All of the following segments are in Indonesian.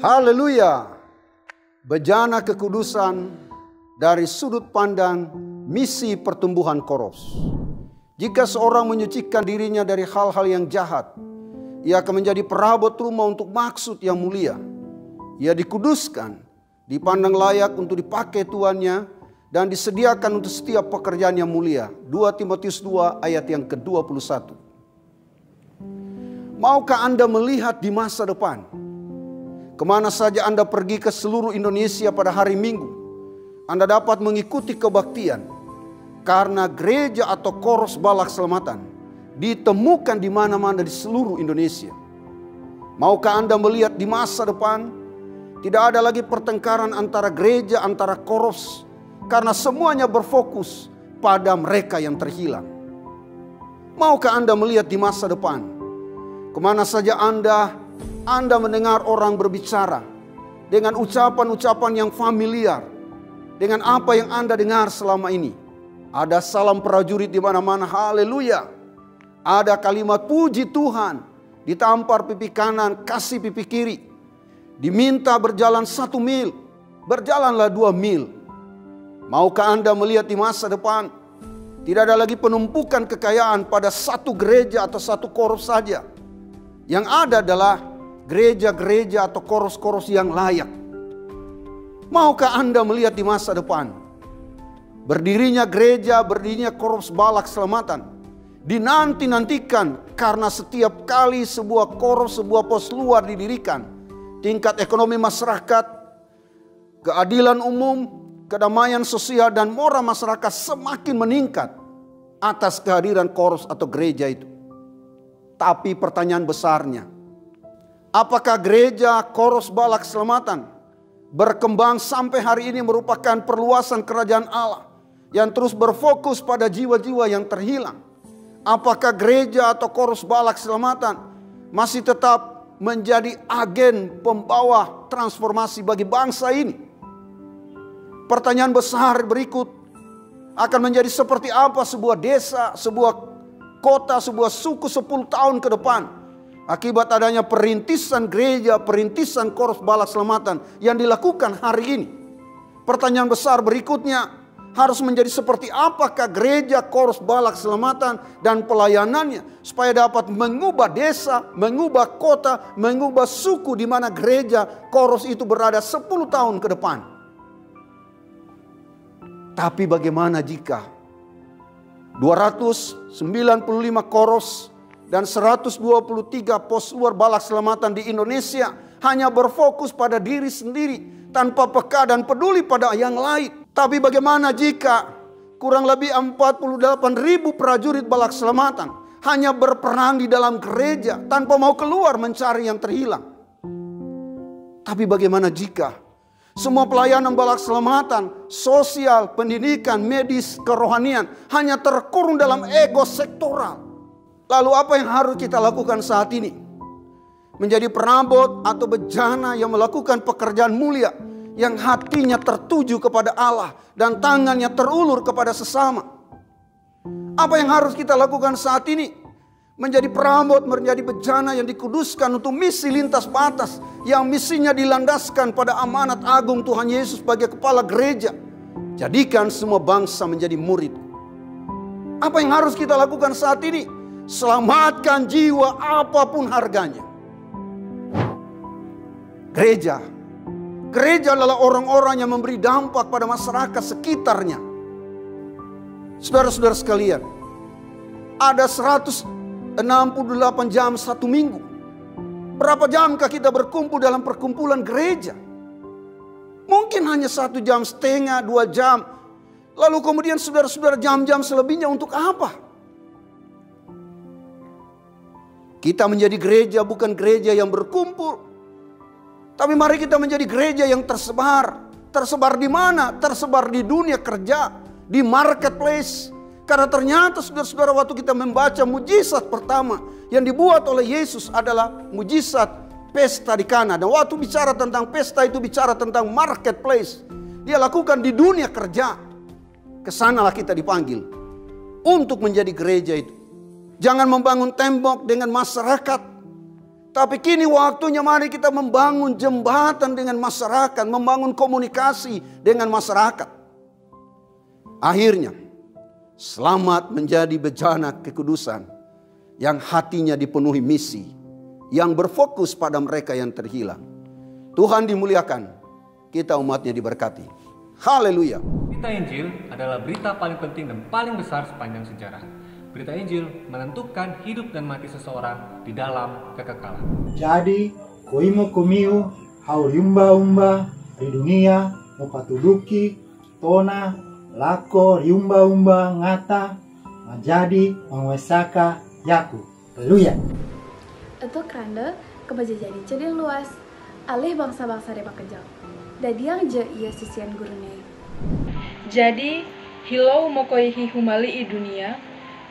Haleluya. Bejana kekudusan dari sudut pandang misi pertumbuhan Koros. Jika seorang menyucikan dirinya dari hal-hal yang jahat, ia akan menjadi perabot rumah untuk maksud yang mulia. Ia dikuduskan, dipandang layak untuk dipakai tuannya, dan disediakan untuk setiap pekerjaan yang mulia. 2 Timotius 2 ayat yang ke-21. Maukah Anda melihat di masa depan? Kemana saja Anda pergi ke seluruh Indonesia pada hari Minggu, Anda dapat mengikuti kebaktian. Karena gereja atau Koros Balak Selamatan ditemukan di mana-mana di seluruh Indonesia. Maukah Anda melihat di masa depan tidak ada lagi pertengkaran antara gereja, antara Koros, karena semuanya berfokus pada mereka yang terhilang? Maukah Anda melihat di masa depan, kemana saja Anda mendengar orang berbicara dengan ucapan-ucapan yang familiar dengan apa yang Anda dengar selama ini? Ada salam prajurit di mana-mana, haleluya. Ada kalimat puji Tuhan, ditampar pipi kanan, kasih pipi kiri. Diminta berjalan 1 mil, berjalanlah 2 mil. Maukah Anda melihat di masa depan tidak ada lagi penumpukan kekayaan pada satu gereja atau satu koros saja? Yang ada adalah gereja-gereja atau koros-koros yang layak. Maukah Anda melihat di masa depan berdirinya gereja, berdirinya Koros Balak Selamatan dinanti-nantikan karena setiap kali sebuah koros, sebuah pos luar didirikan, tingkat ekonomi masyarakat, keadilan umum, kedamaian sosial dan moral masyarakat semakin meningkat atas kehadiran koros atau gereja itu. Tapi pertanyaan besarnya, apakah gereja Koros Balak Selamatan berkembang sampai hari ini merupakan perluasan kerajaan Allah yang terus berfokus pada jiwa-jiwa yang terhilang? Apakah gereja atau Koros Balak Selamatan masih tetap menjadi agen pembawa transformasi bagi bangsa ini? Pertanyaan besar berikut, akan menjadi seperti apa sebuah desa, sebuah kota, sebuah suku 10 tahun ke depan akibat adanya perintisan gereja, perintisan Koros Balak Selamatan yang dilakukan hari ini? Pertanyaan besar berikutnya, harus menjadi seperti apakah gereja Koros Balak Selamatan dan pelayanannya supaya dapat mengubah desa, mengubah kota, mengubah suku di mana gereja Koros itu berada 10 tahun ke depan. Tapi bagaimana jika 295 koros dan 123 pos luar Balak Selamatan di Indonesia hanya berfokus pada diri sendiri tanpa peka dan peduli pada yang lain? Tapi bagaimana jika kurang lebih 48.000 prajurit Balak Selamatan hanya berperan di dalam gereja tanpa mau keluar mencari yang terhilang? Tapi bagaimana jika semua pelayanan Balak Selamatan, sosial, pendidikan, medis, kerohanian hanya terkurung dalam ego sektoral? Lalu apa yang harus kita lakukan saat ini? Menjadi perabot atau bejana yang melakukan pekerjaan mulia, yang hatinya tertuju kepada Allah dan tangannya terulur kepada sesama. Apa yang harus kita lakukan saat ini? Menjadi perabot, menjadi bejana yang dikuduskan untuk misi lintas batas, yang misinya dilandaskan pada amanat agung Tuhan Yesus sebagai kepala gereja. Jadikan semua bangsa menjadi murid. Apa yang harus kita lakukan saat ini? Selamatkan jiwa apapun harganya. Gereja adalah orang-orang yang memberi dampak pada masyarakat sekitarnya. Saudara-saudara sekalian, ada 168 jam 1 minggu. Berapa jamkah kita berkumpul dalam perkumpulan gereja? Mungkin hanya 1 jam setengah, 2 jam. Lalu kemudian saudara-saudara jam-jam selebihnya untuk apa? Kita menjadi gereja bukan gereja yang berkumpul, tapi mari kita menjadi gereja yang tersebar. Tersebar di mana? Tersebar di dunia kerja, di marketplace. Karena ternyata saudara-saudara, waktu kita membaca mujizat pertama yang dibuat oleh Yesus adalah mujizat pesta di Kana. Dan waktu bicara tentang pesta itu bicara tentang marketplace. Dia lakukan di dunia kerja. Kesanalah kita dipanggil untuk menjadi gereja itu. Jangan membangun tembok dengan masyarakat. Tapi kini waktunya mari kita membangun jembatan dengan masyarakat, membangun komunikasi dengan masyarakat. Akhirnya, selamat menjadi bejana kekudusan yang hatinya dipenuhi misi, yang berfokus pada mereka yang terhilang. Tuhan dimuliakan, kita umatnya diberkati. Haleluya. Berita Injil adalah berita paling penting dan paling besar sepanjang sejarah. Berita Injil menentukan hidup dan mati seseorang di dalam kekekalan. Jadi, koimo komiu hau riumba-umba di dunia mopatuduki tona lako riumba-umba ngata menjadi mengwesaka yaku. Haleluya. Itu keranda kebaja jadi cedil luas, alih bangsa-bangsa deba kejam. Dadiang je ia sisian gurune. Jadi, hilau mokoi humali i dunia,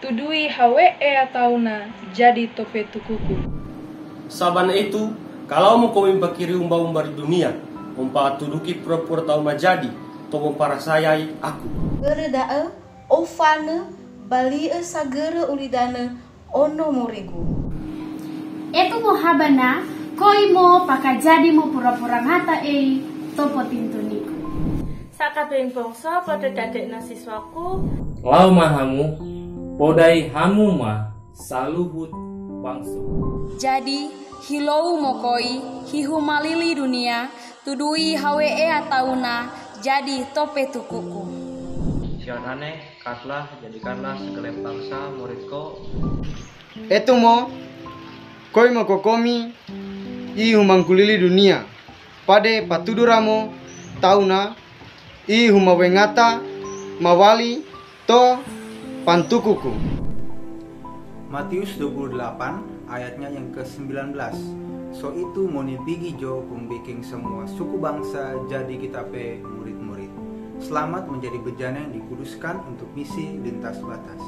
tudui hawe tauna jadi tope tukuku. Sabana itu, kalau mau kau bakiri umba-umba di dunia, umpa tuduki pura-pura tahu majadi, tomo para sayai aku. Beredae, ofane, bali sagere ulidane, ono morigu. Itu mo habana, koi mo pakajadi mo pura-pura ngata topo tintuniku. Sakabeng bangsa pada dadek nasiswaku. Lau mahamu, podai hamu ma saluhut bangsa. Jadi hilou mokoi hihumalili dunia tudui hawe tauna jadi tope tukuku. Sianane katlah jadikanlah segelap bangsa muridku. Eto mo koi mo kokomi ihumangkulili dunia pade patuduramo tauna ihumawengata mawali to pantukuku. Matius 28 ayatnya yang ke-19. So itu moni pigi jo kumbiking semua suku bangsa jadi kita pe murid-murid. Selamat menjadi bejana yang dikuduskan untuk misi lintas batas.